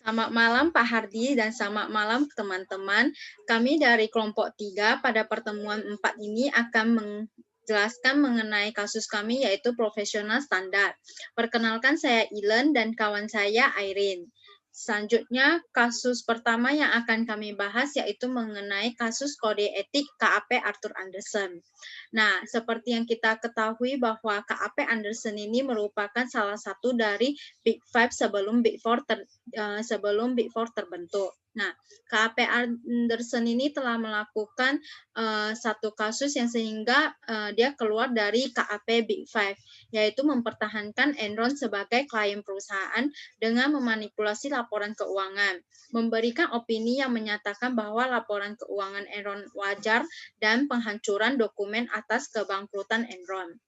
Selamat malam Pak Hardi dan selamat malam teman-teman. Kami dari kelompok 3 pada pertemuan 4 ini akan menjelaskan mengenai kasus kami yaitu profesional standar. Perkenalkan saya Ilen dan kawan saya Irene. Selanjutnya kasus pertama yang akan kami bahas yaitu mengenai kasus kode etik KAP Arthur Andersen. Nah, seperti yang kita ketahui bahwa KAP Andersen ini merupakan salah satu dari Big Five sebelum Big Four terbentuk. Nah, KAP Andersen ini telah melakukan satu kasus yang sehingga dia keluar dari KAP Big Five, yaitu mempertahankan Enron sebagai klien perusahaan dengan memanipulasi laporan keuangan, memberikan opini yang menyatakan bahwa laporan keuangan Enron wajar dan penghancuran dokumen atas kebangkrutan Enron.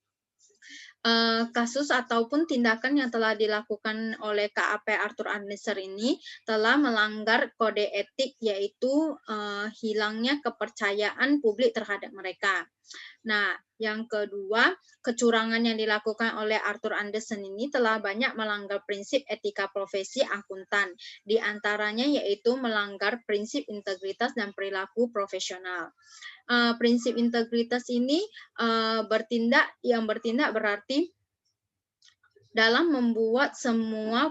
Kasus ataupun tindakan yang telah dilakukan oleh KAP Arthur Andersen ini telah melanggar kode etik, yaitu hilangnya kepercayaan publik terhadap mereka. Nah, yang kedua, kecurangan yang dilakukan oleh Arthur Andersen ini telah banyak melanggar prinsip etika profesi akuntan, di antaranya yaitu melanggar prinsip integritas dan perilaku profesional. Prinsip integritas ini bertindak berarti dalam membuat semua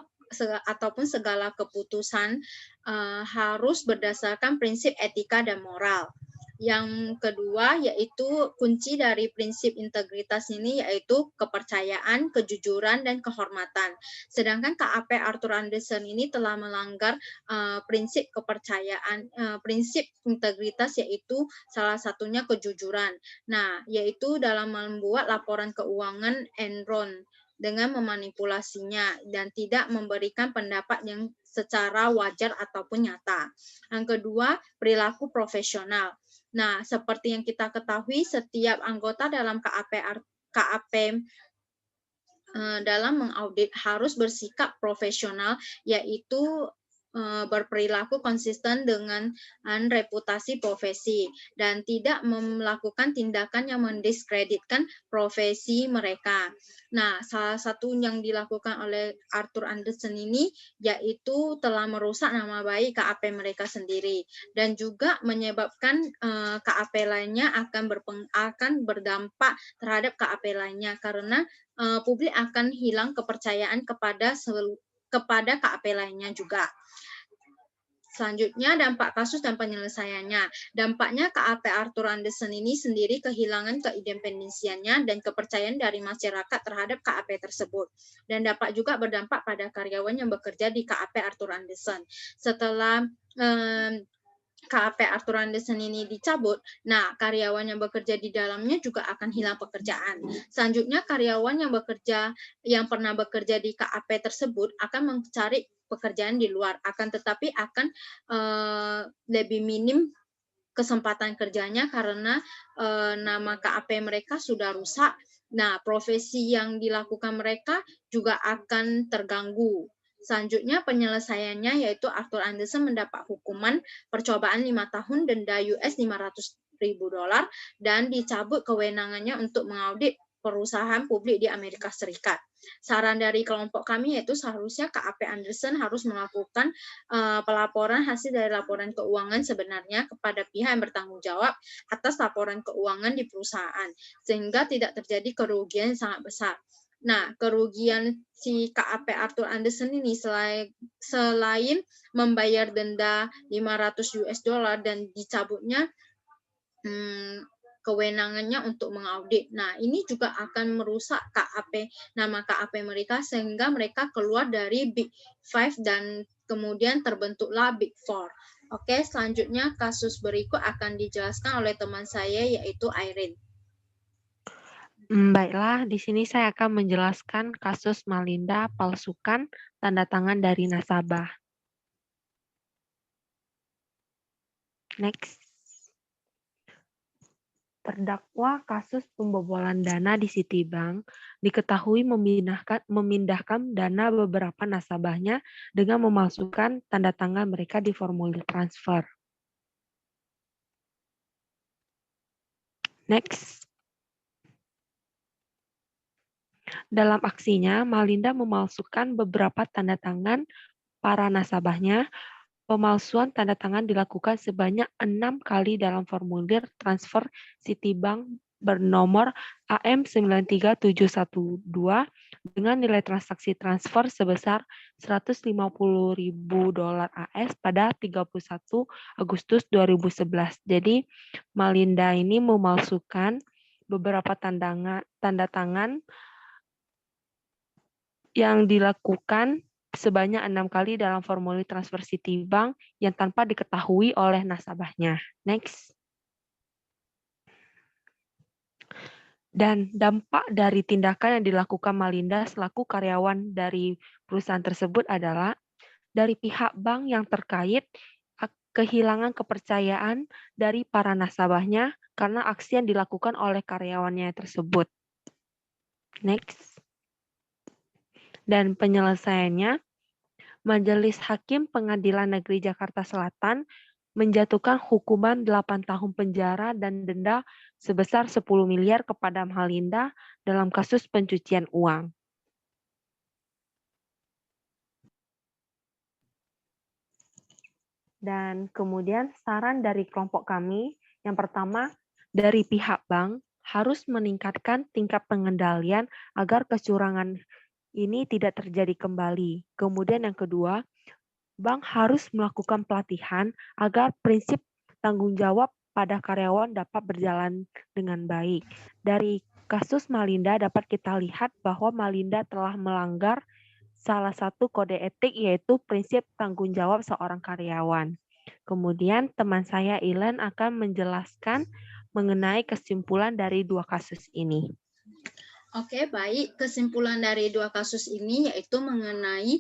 ataupun segala keputusan harus berdasarkan prinsip etika dan moral. Yang kedua yaitu kunci dari prinsip integritas ini yaitu kepercayaan, kejujuran, dan kehormatan. Sedangkan KAP Arthur Andersen ini telah melanggar prinsip kepercayaan, prinsip integritas yaitu salah satunya kejujuran. Nah, yaitu dalam membuat laporan keuangan Enron dengan memanipulasinya dan tidak memberikan pendapat yang secara wajar ataupun nyata. Yang kedua, perilaku profesional. Nah, seperti yang kita ketahui, setiap anggota dalam KAP dalam mengaudit harus bersikap profesional, yaitu berperilaku konsisten dengan reputasi profesi dan tidak melakukan tindakan yang mendiskreditkan profesi mereka. Nah, salah satu yang dilakukan oleh Arthur Andersen ini yaitu telah merusak nama baik KAP mereka sendiri dan juga menyebabkan KAP lainnya akan berdampak terhadap KAP lainnya karena publik akan hilang kepercayaan kepada KAP lainnya juga. Selanjutnya, dampak kasus dan penyelesaiannya. Dampaknya KAP Arthur Andersen ini sendiri kehilangan keindependensiannya dan kepercayaan dari masyarakat terhadap KAP tersebut. Dan dapat juga berdampak pada karyawan yang bekerja di KAP Arthur Andersen. Setelah KAP Arthur Andersen ini dicabut, nah karyawan yang bekerja di dalamnya juga akan hilang pekerjaan. Selanjutnya karyawan yang pernah bekerja di KAP tersebut akan mencari pekerjaan di luar, akan tetapi akan lebih minim kesempatan kerjanya karena nama KAP mereka sudah rusak. Nah, profesi yang dilakukan mereka juga akan terganggu. Selanjutnya penyelesaiannya yaitu Arthur Andersen mendapat hukuman percobaan 5 tahun, denda US $500.000 dan dicabut kewenangannya untuk mengaudit perusahaan publik di Amerika Serikat. Saran dari kelompok kami yaitu seharusnya KAP Andersen harus melakukan pelaporan hasil dari laporan keuangan sebenarnya kepada pihak yang bertanggung jawab atas laporan keuangan di perusahaan, sehingga tidak terjadi kerugian yang sangat besar. Nah, kerugian si KAP Arthur Andersen ini selain membayar denda $500 dan dicabutnya kewenangannya untuk mengaudit. Nah, ini juga akan merusak nama KAP mereka sehingga mereka keluar dari Big Five dan kemudian terbentuklah Big Four. Oke, selanjutnya kasus berikut akan dijelaskan oleh teman saya yaitu Irene. Baiklah, di sini saya akan menjelaskan kasus Malinda palsukan tanda tangan dari nasabah. Next. Terdakwa kasus pembobolan dana di Citibank diketahui memindahkan dana beberapa nasabahnya dengan memasukkan tanda tangan mereka di formulir transfer. Next. Dalam aksinya, Malinda memalsukan beberapa tanda tangan para nasabahnya, pemalsuan tanda tangan dilakukan sebanyak 6 kali dalam formulir transfer Citibank bernomor AM93712 dengan nilai transaksi transfer sebesar $150.000 AS pada 31 Agustus 2011. Jadi Malinda ini memalsukan beberapa tanda tangan yang dilakukan sebanyak 6 kali dalam formulir transfer Citibank yang tanpa diketahui oleh nasabahnya. Next. Dan dampak dari tindakan yang dilakukan Malinda selaku karyawan dari perusahaan tersebut adalah dari pihak bank yang terkait kehilangan kepercayaan dari para nasabahnya karena aksi yang dilakukan oleh karyawannya tersebut. Next. Dan penyelesaiannya, Majelis Hakim Pengadilan Negeri Jakarta Selatan menjatuhkan hukuman 8 tahun penjara dan denda sebesar 10 miliar kepada Malinda dalam kasus pencucian uang. Dan kemudian saran dari kelompok kami, yang pertama, dari pihak bank harus meningkatkan tingkat pengendalian agar kecurangan ini tidak terjadi kembali. Kemudian yang kedua, bank harus melakukan pelatihan agar prinsip tanggung jawab pada karyawan dapat berjalan dengan baik. Dari kasus Malinda dapat kita lihat bahwa Malinda telah melanggar salah satu kode etik yaitu prinsip tanggung jawab seorang karyawan. Kemudian teman saya Ilen akan menjelaskan mengenai kesimpulan dari 2 kasus ini. Oke, baik. Kesimpulan dari 2 kasus ini yaitu mengenai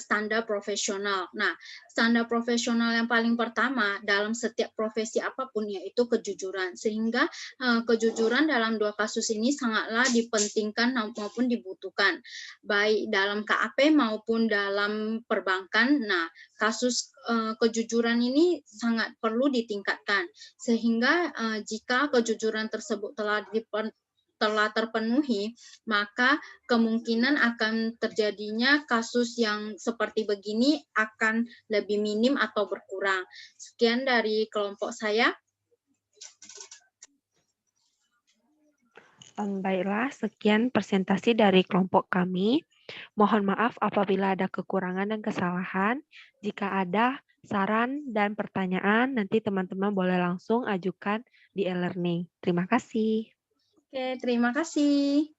standar profesional. Nah, standar profesional yang paling pertama dalam setiap profesi apapun yaitu kejujuran. Sehingga kejujuran dalam 2 kasus ini sangatlah dipentingkan maupun dibutuhkan. Baik dalam KAP maupun dalam perbankan. Nah, kasus kejujuran ini sangat perlu ditingkatkan. Sehingga jika kejujuran tersebut telah terpenuhi, maka kemungkinan akan terjadinya kasus yang seperti begini akan lebih minim atau berkurang. Sekian dari kelompok saya. Baiklah, sekian presentasi dari kelompok kami. Mohon maaf apabila ada kekurangan dan kesalahan. Jika ada saran dan pertanyaan, nanti teman-teman boleh langsung ajukan di e-learning. Terima kasih. Oke, terima kasih.